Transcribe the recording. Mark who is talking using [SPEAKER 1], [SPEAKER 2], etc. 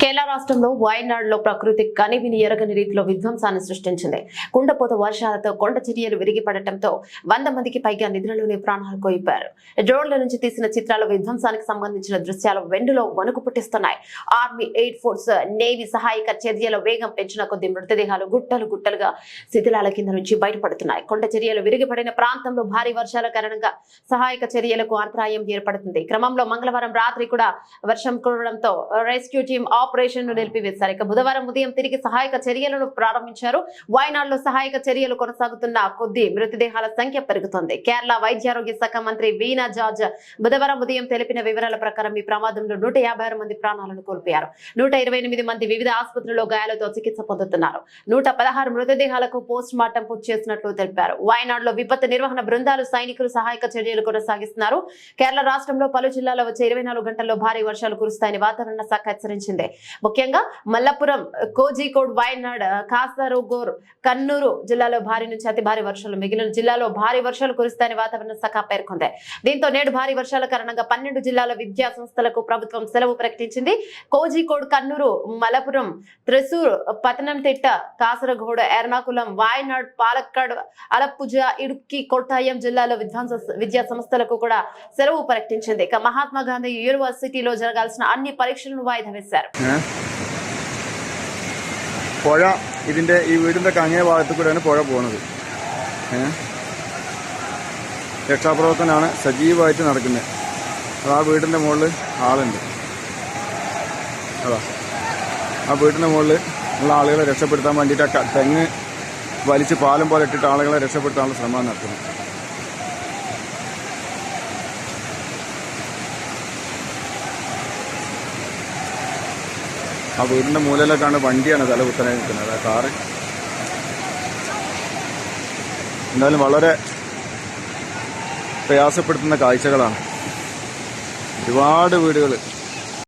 [SPEAKER 1] కేరళ రాష్ట్రంలో వయనాడులో ప్రకృతి కనివిని ఎరగని రీతిలో విధ్వంసాన్ని సృష్టించింది. కుండపోత వర్షాలతో కొండ చర్యలు విరిగిపడటంతో 100 మందికి పైగా నిద్రలోనే ప్రాణాలు కోల్పోయారు. డ్రోన్ల నుంచి తీసిన చిత్రాలు విధ్వంసానికి సంబంధించిన దృశ్యాలు వెండులో వణుకు పుట్టిస్తున్నాయి. ఆర్మీ, ఎయిర్ ఫోర్స్, నేవీ సహాయక చర్యల వేగం పెంచిన కొద్ది మృతదేహాలు గుట్టలుగా శిథిలాల కింద నుంచి బయటపడుతున్నాయి. కొండ చర్యలు విరిగిపడిన ప్రాంతంలో భారీ వర్షాల కారణంగా సహాయక చర్యలకు అంతరాయం ఏర్పడుతుంది. క్రమంలో మంగళవారం రాత్రి కూడా వర్షం కురవడంతో రెస్క్యూ టీం ఆపరేషన్ నిలిపివేశారు. ఇక బుధవారం ఉదయం తిరిగి సహాయక చర్యలను ప్రారంభించారు. వయనాడులో సహాయక చర్యలు కొనసాగుతున్న కొద్ది మృతదేహాల సంఖ్య పెరుగుతోంది. కేరళ వైద్యారోగ్య శాఖ మంత్రి వీణా జార్జ్ బుధవారం ఉదయం తెలిపిన వివరాల ప్రకారం ఈ ప్రమాదంలో 156 మంది ప్రాణాలను కోల్పోయారు. 128 మంది వివిధ ఆసుపత్రుల్లో గాయాలతో చికిత్స పొందుతున్నారు. 116 మృతదేహాలకు పోస్ట్ మార్టం పూర్తి చేసినట్లు తెలిపారు. వయనాడులో విపత్తు నిర్వహణ బృందాలు, సైనికులు సహాయక చర్యలు కొనసాగిస్తున్నారు. కేరళ రాష్ట్రంలో పలు జిల్లాల్లో వచ్చే 24 గంటల్లో భారీ వర్షాలు కురుస్తాయని వాతావరణ శాఖ హెచ్చరించింది. ముఖ్యంగా మల్లపురం, కోజికోడ్, వయనాడ్, కాసరగోడ్, కన్నూరు జిల్లాలో భారీ నుంచి అతి భారీ వర్షాలు, మిగిలిన జిల్లాలో భారీ వర్షాలు కురుస్తాయని వాతావరణ శాఖ పేర్కొంది. దీంతో నేడు భారీ వర్షాల కారణంగా 12 జిల్లాల విద్యా సంస్థలకు ప్రభుత్వం సెలవు ప్రకటించింది. కోజికోడ్, కన్నూరు, మలపురం, త్రిశూర్, పతనంతిట్ట, కాసరగోడ్, ఎర్నాకులం, వయనాడ్, పాలక్కాడ్, అలప్పుజ, ఇడుక్కి, కొట్టాయం జిల్లాలో విద్యా సంస్థలకు కూడా సెలవు ప్రకటించింది. ఇక మహాత్మా గాంధీ యూనివర్సిటీలో జరగాల్సిన అన్ని పరీక్షలను వాయిదా వేశారు.
[SPEAKER 2] പുഴ ഈ വീടിൻ്റെ അങ്ങേ ഭാഗത്ത് കൂടെയാണ് പുഴ പോകുന്നത്. രക്ഷാപ്രവർത്തനമാണ് സജീവമായിട്ട് നടക്കുന്നത്. ആ വീടിൻ്റെ മുകളിൽ ആളുണ്ട്. അതാ ആ വീടിൻ്റെ മുകളിൽ ഉള്ള ആളുകളെ രക്ഷപ്പെടുത്താൻ വേണ്ടിയിട്ട് തെങ്ങ് വലിച്ച് പാലം പോലെ ഇട്ടിട്ട് ആളുകളെ രക്ഷപ്പെടുത്താനുള്ള ശ്രമം നടത്തുന്നു. ആ വീടിൻ്റെ മൂലയിലേക്കാണ് വണ്ടിയാണ് തല കുത്തനെ നിൽക്കുന്നത്. ആ കാറ് എന്തായാലും വളരെ പ്രയാസപ്പെടുത്തുന്ന കാഴ്ചകളാണ്. ഒരുപാട് വീടുകൾ